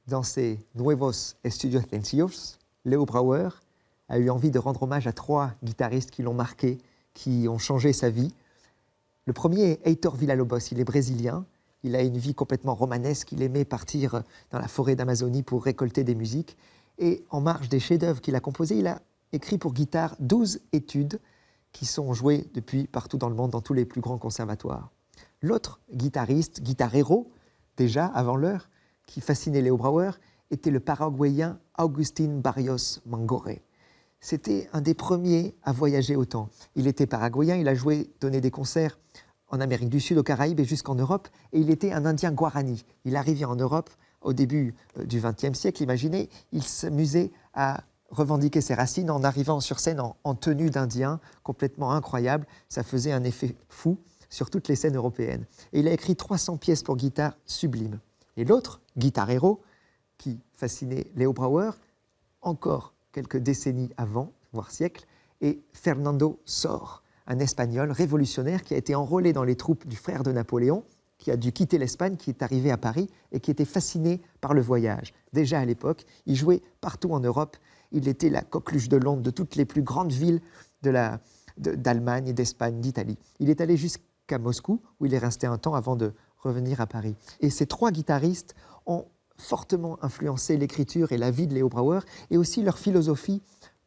Dans ses Nuevos Estudios Sencillos, Leo Brouwer a eu envie de rendre hommage à 3 guitaristes qui l'ont marqué, qui ont changé sa vie. Le premier est Heitor Villa-Lobos, il est brésilien, il a une vie complètement romanesque, il aimait partir dans la forêt d'Amazonie pour récolter des musiques. Et en marge des chefs-d'œuvre qu'il a composés, il a écrit pour guitare 12 études qui sont jouées depuis partout dans le monde, dans tous les plus grands conservatoires. L'autre guitariste, guitarero, déjà avant l'heure, qui fascinait Leo Brouwer, était le Paraguayen Agustín Barrios Mangoré. C'était un des premiers à voyager autant. Il était paraguayen, il a donné des concerts en Amérique du Sud, aux Caraïbes et jusqu'en Europe, et il était un Indien Guarani. Il arrivait en Europe au début du XXe siècle, imaginez, il s'amusait à revendiquer ses racines en arrivant sur scène en tenue d'Indien, complètement incroyable. Ça faisait un effet fou sur toutes les scènes européennes. Et il a écrit 300 pièces pour guitare sublimes. Et l'autre, guitarero, qui fascinait Leo Brouwer, encore quelques décennies avant, voire siècles, est Fernando Sor, un Espagnol révolutionnaire qui a été enrôlé dans les troupes du frère de Napoléon, qui a dû quitter l'Espagne, qui est arrivé à Paris et qui était fasciné par le voyage. Déjà à l'époque, il jouait partout en Europe. Il était la coqueluche de Londres de toutes les plus grandes villes d'Allemagne, d'Espagne, d'Italie. Il est allé jusqu'à Moscou, où il est resté un temps avant de revenir à Paris. Et ces 3 guitaristes ont fortement influencé l'écriture et la vie de Leo Brouwer, et aussi leur philosophie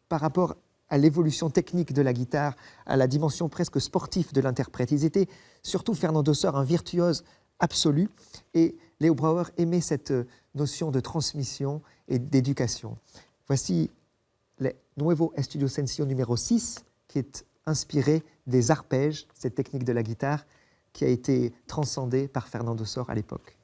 par rapport à l'évolution technique de la guitare, à la dimension presque sportive de l'interprète. Ils étaient, surtout Fernando Sor, un virtuose absolu, et Leo Brouwer aimait cette notion de transmission et d'éducation. Voici le Nuevo Estudio Sencillo numéro 6, qui est inspiré des arpèges, cette technique de la guitare, qui a été transcendée par Fernando Sor à l'époque.